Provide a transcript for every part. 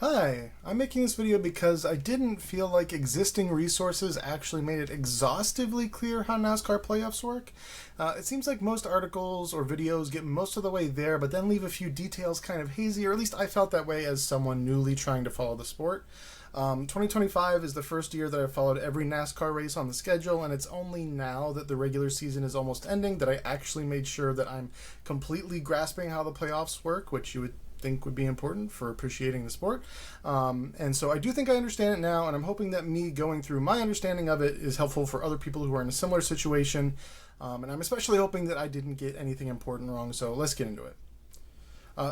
Hi, I'm making this video because I didn't feel like existing resources actually made it exhaustively clear how NASCAR playoffs work. It seems like most articles or videos get most of the way there, but then leave a few details kind of hazy, or at least I felt that way as someone newly trying to follow the sport. 2025 is the first year that I've followed every NASCAR race on the schedule, and it's only now that the regular season is almost ending that I actually made sure that I'm completely grasping how the playoffs work, which you would think would be important for appreciating the sport. And so I do think I understand it now, and I'm hoping that me going through my understanding of it is helpful for other people who are in a similar situation. And I'm especially hoping that I didn't get anything important wrong, so let's get into it.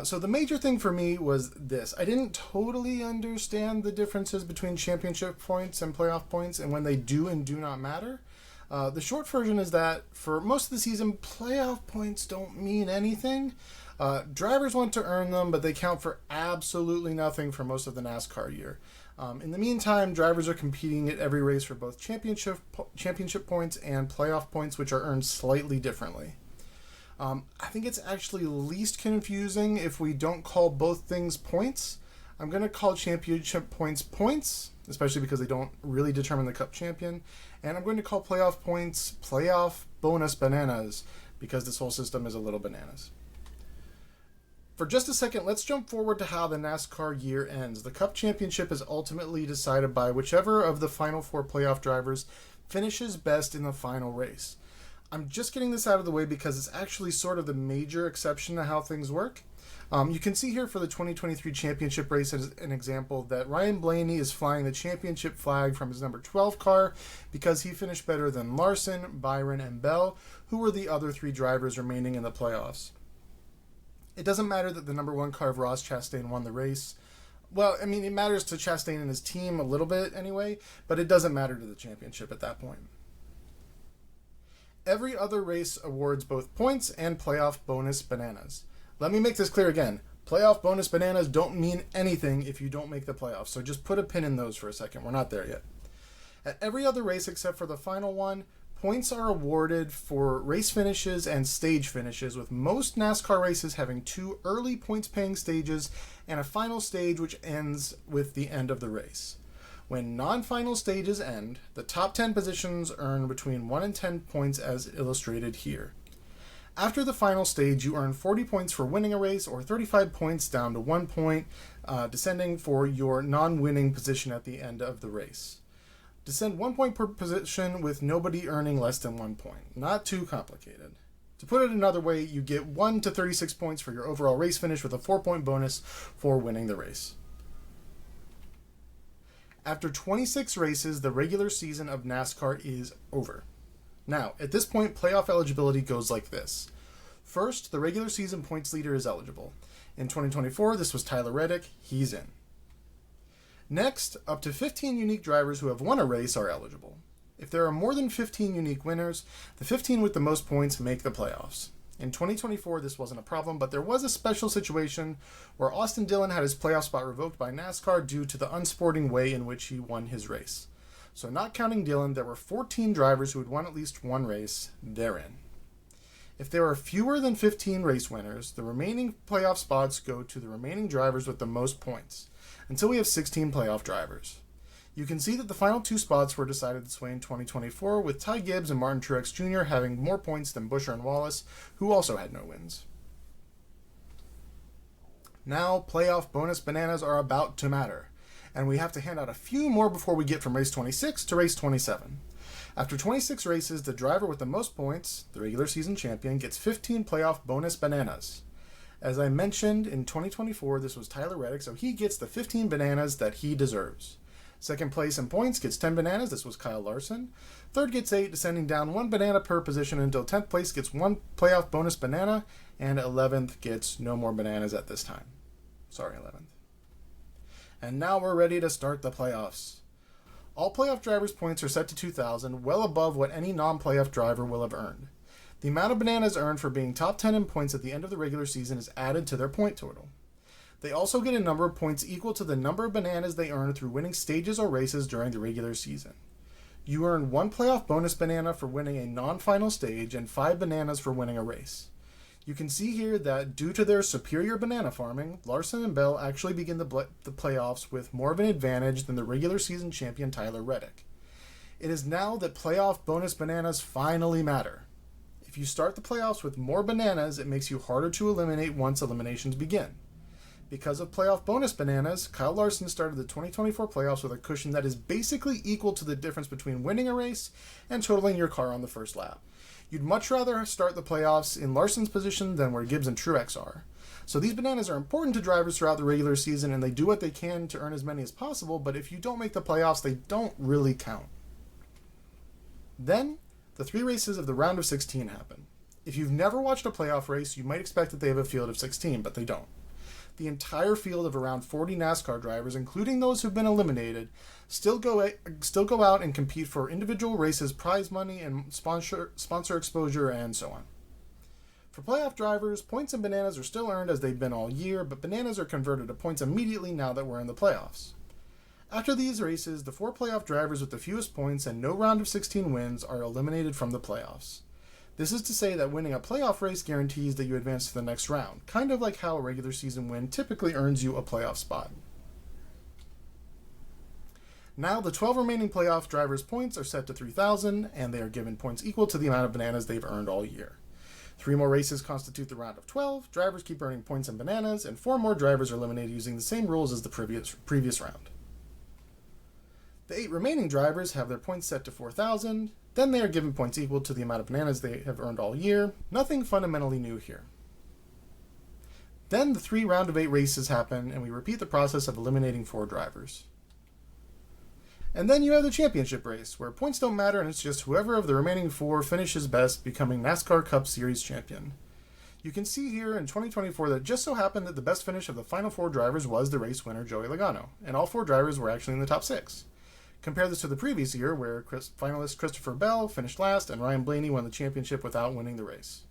So the major thing for me was this. I didn't totally understand the differences between championship points and playoff points and when they do and do not matter. The short version is that for most of the season, playoff points don't mean anything. Drivers want to earn them, but they count for absolutely nothing for most of the NASCAR year. In the meantime, drivers are competing at every race for both championship points and playoff points, which are earned slightly differently. I think it's actually least confusing if we don't call both things points. I'm going to call championship points, especially because they don't really determine the Cup champion. And I'm going to call playoff points playoff bonus bananas, because this whole system is a little bananas. For just a second, let's jump forward to how the NASCAR year ends. The Cup Championship is ultimately decided by whichever of the final four playoff drivers finishes best in the final race. I'm just getting this out of the way because it's actually sort of the major exception to how things work. You can see here for the 2023 championship race as an example that Ryan Blaney is flying the championship flag from his number 12 car because he finished better than Larson, Byron, and Bell, who were the other three drivers remaining in the playoffs. It doesn't matter that the number one car of Ross Chastain won the race. Well, I mean, it matters to Chastain and his team a little bit anyway, but it doesn't matter to the championship at that point. Every other race awards both points and playoff bonus bananas. Let me make this clear again. Playoff bonus bananas don't mean anything if you don't make the playoffs, so just put a pin in those for a second. We're not there yet. At every other race except for the final one, points are awarded for race finishes and stage finishes, with most NASCAR races having two early points-paying stages and a final stage which ends with the end of the race. When non-final stages end, the top 10 positions earn between 1 and 10 points as illustrated here. After the final stage, you earn 40 points for winning a race, or 35 points down to 1 point, descending for your non-winning position at the end of the race. Descend 1 point per position with nobody earning less than 1 point. Not too complicated. To put it another way, you get 1 to 36 points for your overall race finish with a 4-point bonus for winning the race. After 26 races, the regular season of NASCAR is over. Now, at this point, playoff eligibility goes like this. First, the regular season points leader is eligible. In 2024, this was Tyler Reddick. He's in. Next, up to 15 unique drivers who have won a race are eligible. If there are more than 15 unique winners, the 15 with the most points make the playoffs. In 2024, this wasn't a problem, but there was a special situation where Austin Dillon had his playoff spot revoked by NASCAR due to the unsporting way in which he won his race. So not counting Dillon, there were 14 drivers who had won at least one race. They're in. If there are fewer than 15 race winners, the remaining playoff spots go to the remaining drivers with the most points, until we have 16 playoff drivers. You can see that the final two spots were decided this way in 2024, with Ty Gibbs and Martin Truex Jr. having more points than Buescher and Wallace, who also had no wins. Now, playoff bonus bananas are about to matter, and we have to hand out a few more before we get from race 26 to race 27. After 26 races, the driver with the most points, the regular season champion, gets 15 playoff bonus bananas. As I mentioned, in 2024, this was Tyler Reddick, so he gets the 15 bananas that he deserves. Second place in points gets 10 bananas. This was Kyle Larson. Third gets 8, descending down 1 banana per position until 10th place gets 1 playoff bonus banana, and 11th gets no more bananas at this time. Sorry, 11th. And now we're ready to start the playoffs. All playoff drivers' points are set to 2,000, well above what any non-playoff driver will have earned. The amount of bananas earned for being top 10 in points at the end of the regular season is added to their point total. They also get a number of points equal to the number of bananas they earned through winning stages or races during the regular season. You earn 1 playoff bonus banana for winning a non-final stage and 5 bananas for winning a race. You can see here that due to their superior banana farming, Larson and Bell actually begin the playoffs with more of an advantage than the regular season champion Tyler Reddick. It is now that playoff bonus bananas finally matter. If you start the playoffs with more bananas, it makes you harder to eliminate once eliminations begin. Because of playoff bonus bananas, Kyle Larson started the 2024 playoffs with a cushion that is basically equal to the difference between winning a race and totaling your car on the first lap. You'd much rather start the playoffs in Larson's position than where Gibbs and Truex are. So these bananas are important to drivers throughout the regular season, and they do what they can to earn as many as possible, but if you don't make the playoffs, they don't really count. Then, the 3 races of the round of 16 happen. If you've never watched a playoff race, you might expect that they have a field of 16, but they don't. The entire field of around 40 NASCAR drivers, including those who've been eliminated, still go out and compete for individual races, prize money, and sponsor exposure, and so on. For playoff drivers, points and bananas are still earned as they've been all year, but bananas are converted to points immediately now that we're in the playoffs. After these races, the 4 playoff drivers with the fewest points and no round of 16 wins are eliminated from the playoffs. This is to say that winning a playoff race guarantees that you advance to the next round, kind of like how a regular season win typically earns you a playoff spot. Now, the 12 remaining playoff drivers' points are set to 3,000, and they are given points equal to the amount of bananas they've earned all year. 3 more races constitute the round of 12, drivers keep earning points and bananas, and 4 more drivers are eliminated using the same rules as the previous round. The 8 remaining drivers have their points set to 4,000, then they are given points equal to the amount of bananas they have earned all year. Nothing fundamentally new here. Then the 3 round of 8 races happen, and we repeat the process of eliminating 4 drivers. And then you have the championship race, where points don't matter and it's just whoever of the remaining 4 finishes best becoming NASCAR Cup Series champion. You can see here in 2024 that it just so happened that the best finish of the final 4 drivers was the race winner Joey Logano, and all 4 drivers were actually in the top 6. Compare this to the previous year, where finalist Christopher Bell finished last and Ryan Blaney won the championship without winning the race.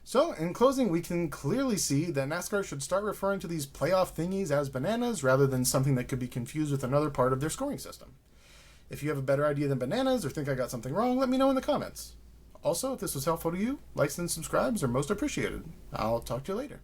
So, in closing, we can clearly see that NASCAR should start referring to these playoff thingies as bananas rather than something that could be confused with another part of their scoring system. If you have a better idea than bananas or think I got something wrong, let me know in the comments. Also, if this was helpful to you, likes and subscribes are most appreciated. I'll talk to you later.